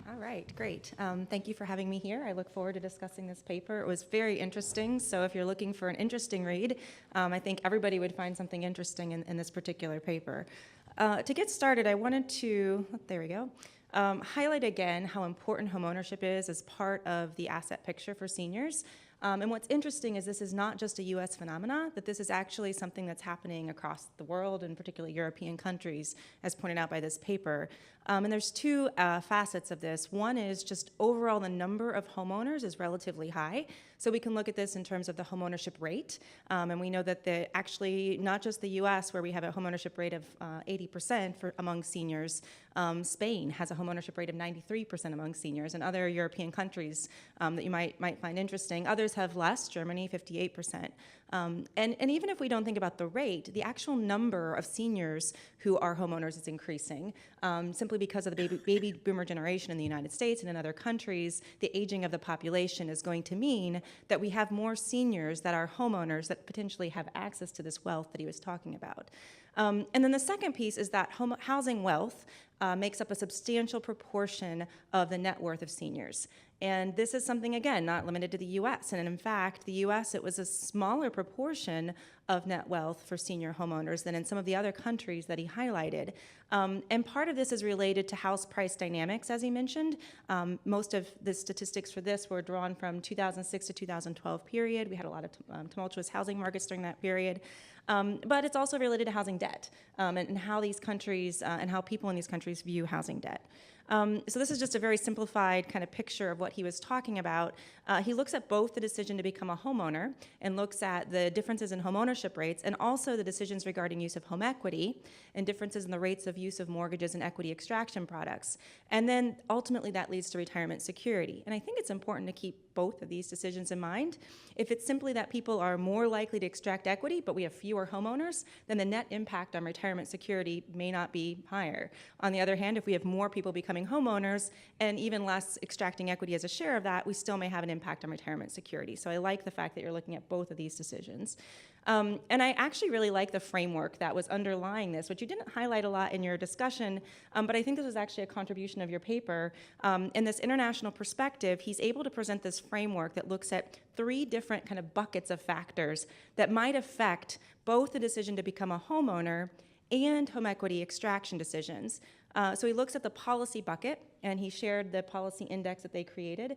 All right, great. Thank you for having me here. I look forward to discussing this paper. It was very interesting, so if you're looking for an interesting read, I think everybody would find something interesting in this particular paper. To get started, I wanted to, there we go, highlight again how important homeownership is as part of the asset picture for seniors. And what's interesting is this is not just a US phenomena, that this is actually something that's happening across the world, and particularly European countries, as pointed out by this paper. And there's two facets of this. One is just overall the number of homeowners is relatively high. So we can look at this in terms of the homeownership rate. And we know that actually not just the US, where we have a homeownership rate of 80% among seniors, Spain has a homeownership rate of 93% among seniors, and other European countries that you might find interesting. Others have less, Germany 58%. And even if we don't think about the rate, the actual number of seniors who are homeowners is increasing simply because of the baby boomer generation in the United States and in other countries. The aging of the population is going to mean that we have more seniors that are homeowners that potentially have access to this wealth that he was talking about. And then the second piece is that housing wealth makes up a substantial proportion of the net worth of seniors. And this is something, again, not limited to the US. And in fact, the US, it was a smaller proportion of net wealth for senior homeowners than in some of the other countries that he highlighted. And part of this is related to house price dynamics, as he mentioned. Most of the statistics for this were drawn from 2006 to 2012 period. We had a lot of tumultuous housing markets during that period. But it's also related to housing debt and how these countries and how people in these countries view housing debt. So this is just a very simplified kind of picture of what he was talking about. He looks at both the decision to become a homeowner and looks at the differences in homeownership rates and also the decisions regarding use of home equity and differences in the rates of use of mortgages and equity extraction products. And then ultimately that leads to retirement security. And I think it's important to keep both of these decisions in mind. If it's simply that people are more likely to extract equity, but we have fewer homeowners, then the net impact on retirement security may not be higher. On the other hand, if we have more people becoming homeowners and even less extracting equity as a share of that, we still may have an impact on retirement security. So I like the fact that you're looking at both of these decisions. And I actually really like the framework that was underlying this, which you didn't highlight a lot in your discussion, but I think this was actually a contribution of your paper. In this international perspective, he's able to present this framework that looks at three different kind of buckets of factors that might affect both the decision to become a homeowner and home equity extraction decisions. So he looks at the policy bucket, and he shared the policy index that they created.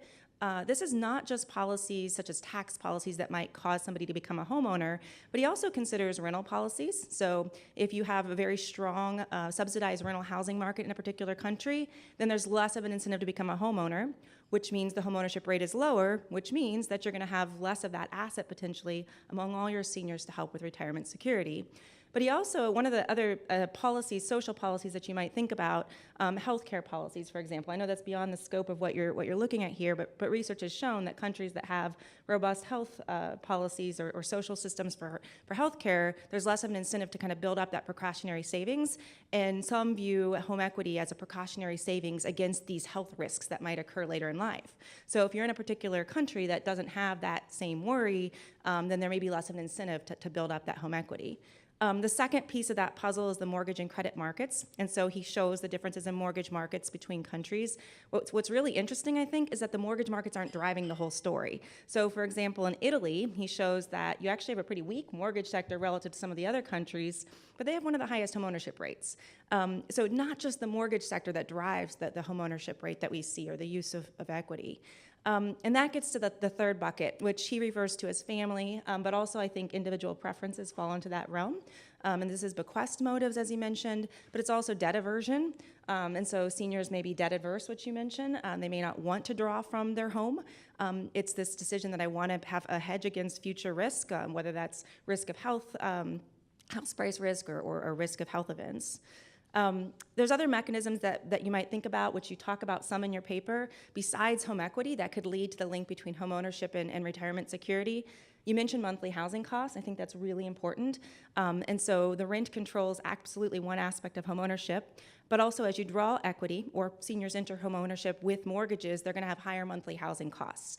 This is not just policies such as tax policies that might cause somebody to become a homeowner, but he also considers rental policies. So if you have a very strong subsidized rental housing market in a particular country, then there's less of an incentive to become a homeowner, which means the homeownership rate is lower, which means that you're going to have less of that asset potentially among all your seniors to help with retirement security. But he also, one of the other policies, social policies that you might think about, healthcare policies, for example. I know that's beyond the scope of what you're looking at here, but research has shown that countries that have robust health policies or social systems for healthcare, there's less of an incentive to kind of build up that precautionary savings. And some view home equity as a precautionary savings against these health risks that might occur later in life. So if you're in a particular country that doesn't have that same worry, then there may be less of an incentive to build up that home equity. The second piece of that puzzle is the mortgage and credit markets, and so he shows the differences in mortgage markets between countries. What's really interesting, I think, is that the mortgage markets aren't driving the whole story. So, for example, in Italy, he shows that you actually have a pretty weak mortgage sector relative to some of the other countries, but they have one of the highest homeownership rates. So not just the mortgage sector that drives the homeownership rate that we see or the use of equity. And that gets to the third bucket, which he refers to as family, but also I think individual preferences fall into that realm. And this is bequest motives, as he mentioned, but it's also debt aversion. And so seniors may be debt adverse, which you mentioned. They may not want to draw from their home. It's this decision that I want to have a hedge against future risk, whether that's risk of health, house price risk, or risk of health events. There's other mechanisms that you might think about, which you talk about some in your paper, besides home equity that could lead to the link between home ownership and retirement security. You mentioned monthly housing costs. I think that's really important. And so the rent control is absolutely one aspect of home ownership, but also as you draw equity or seniors enter home ownership with mortgages, they're going to have higher monthly housing costs.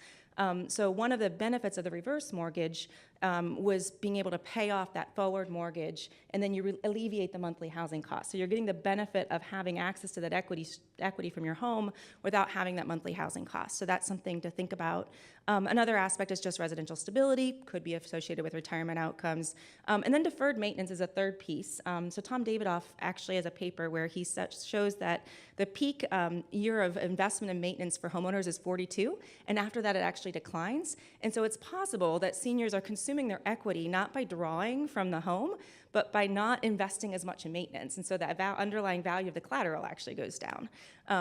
So one of the benefits of the reverse mortgage was being able to pay off that forward mortgage, and then you alleviate the monthly housing cost. So you're getting the benefit of having access to that equity from your home without having that monthly housing cost. So that's something to think about. Another aspect is just residential stability, could be associated with retirement outcomes. And then deferred maintenance is a third piece. So Tom Davidoff actually has a paper where he shows that the peak year of investment and maintenance for homeowners is 42, and after that it actually declines. And so it's possible that seniors are consuming their equity not by drawing from the home, but by not investing as much in maintenance. And so that underlying value of the collateral actually goes down.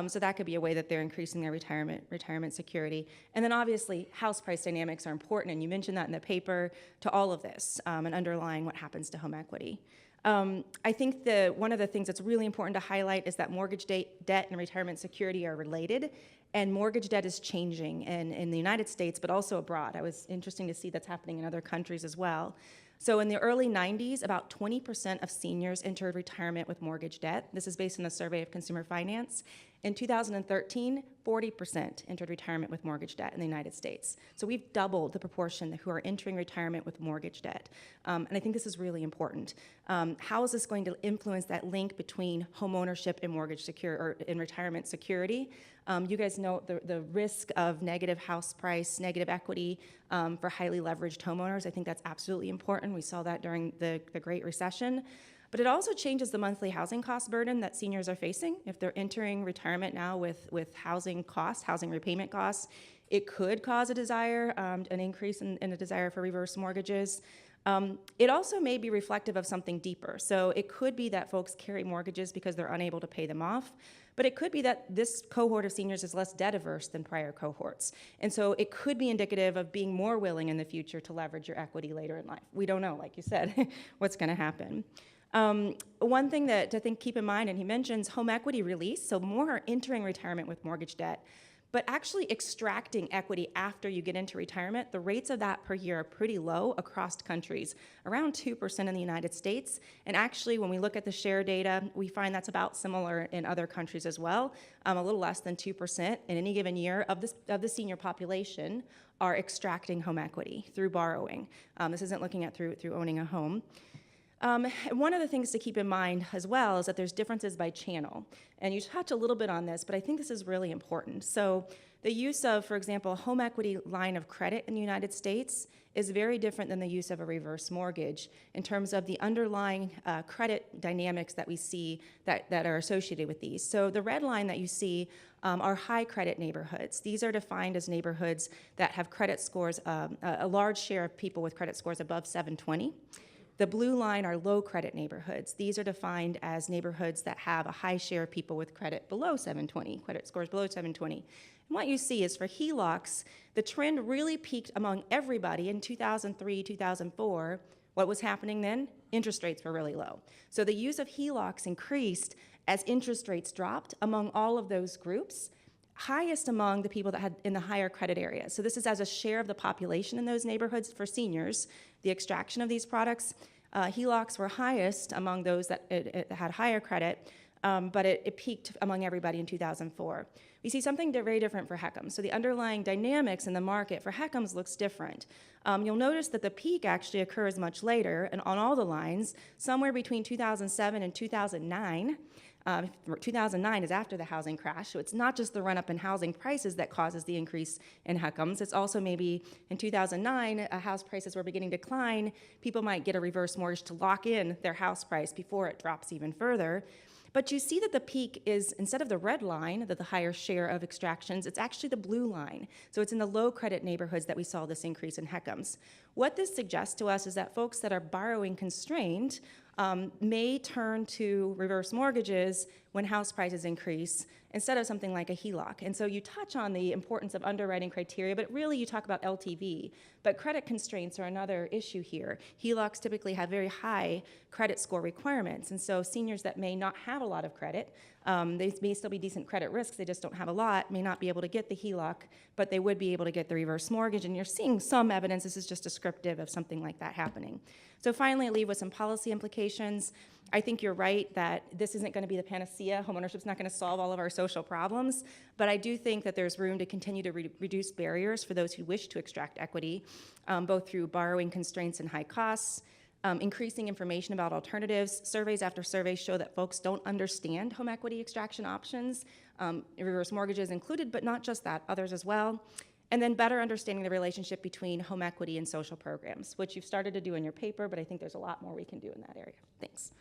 So that could be a way that they're increasing their retirement security. And then obviously house price dynamics are important, and you mentioned that in the paper, to all of this and underlying what happens to home equity. I think one of the things that's really important to highlight is that mortgage debt and retirement security are related, and mortgage debt is changing in the United States, but also abroad. It was interesting to see that's happening in other countries as well. So in the early 90s, about 20% of seniors entered retirement with mortgage debt. This is based on the Survey of Consumer Finance. In 2013, 40% entered retirement with mortgage debt in the United States. So we've doubled the proportion who are entering retirement with mortgage debt. And I think this is really important. How is this going to influence that link between homeownership and retirement security? You guys know the risk of negative house price, negative equity for highly leveraged homeowners. I think that's absolutely important. We saw that during the Great Recession. But it also changes the monthly housing cost burden that seniors are facing. If they're entering retirement now with housing costs, housing repayment costs, it could cause an increase in a desire for reverse mortgages. It also may be reflective of something deeper. So it could be that folks carry mortgages because they're unable to pay them off, but it could be that this cohort of seniors is less debt averse than prior cohorts. And so it could be indicative of being more willing in the future to leverage your equity later in life. We don't know, like you said, what's going to happen. One thing to keep in mind, and he mentions home equity release, so more are entering retirement with mortgage debt, but actually extracting equity after you get into retirement, the rates of that per year are pretty low across countries, around 2% in the United States. And actually, when we look at the share data, we find that's about similar in other countries as well, a little less than 2% in any given year of the senior population are extracting home equity through borrowing. This isn't looking at through owning a home. One of the things to keep in mind as well is that there's differences by channel. And you touch a little bit on this, but I think this is really important. So the use of, for example, a home equity line of credit in the United States is very different than the use of a reverse mortgage in terms of the underlying credit dynamics that we see that are associated with these. So the red line that you see are high credit neighborhoods. These are defined as neighborhoods that have credit scores, a large share of people with credit scores above 720. The blue line are low credit neighborhoods. These are defined as neighborhoods that have a high share of people with credit below 720, credit scores below 720. And what you see is for HELOCs, the trend really peaked among everybody in 2003, 2004. What was happening then? Interest rates were really low. So the use of HELOCs increased as interest rates dropped among all of those groups, highest among the people that had in the higher credit areas. So this is as a share of the population in those neighborhoods for seniors, the extraction of these products. HELOCs were highest among those that had higher credit, but it peaked among everybody in 2004. We see something very different for HECMs. So the underlying dynamics in the market for HECMs looks different. You'll notice that the peak actually occurs much later, and on all the lines, somewhere between 2007 and 2009. 2009 is after the housing crash, so it's not just the run-up in housing prices that causes the increase in HECMs. It's also maybe in 2009, house prices were beginning to decline. People might get a reverse mortgage to lock in their house price before it drops even further. But you see that the peak is, instead of the red line, the higher share of extractions, it's actually the blue line. So it's in the low credit neighborhoods that we saw this increase in HECMs. What this suggests to us is that folks that are borrowing constrained may turn to reverse mortgages when house prices increase instead of something like a HELOC. And so you touch on the importance of underwriting criteria, but really you talk about LTV. But credit constraints are another issue here. HELOCs typically have very high credit score requirements. And so seniors that may not have a lot of credit, they may still be decent credit risks, they just don't have a lot, may not be able to get the HELOC, but they would be able to get the reverse mortgage. And you're seeing some evidence, this is just descriptive of something like that happening. So finally, I leave with some policy implications. I think you're right that this isn't going to be the panacea. Homeownership's not going to solve all of our social problems, but I do think that there's room to continue to reduce barriers for those who wish to extract equity, both through borrowing constraints and high costs, increasing information about alternatives. Surveys after surveys show that folks don't understand home equity extraction options, reverse mortgages included, but not just that, others as well. And then better understanding the relationship between home equity and social programs, which you've started to do in your paper, but I think there's a lot more we can do in that area. Thanks.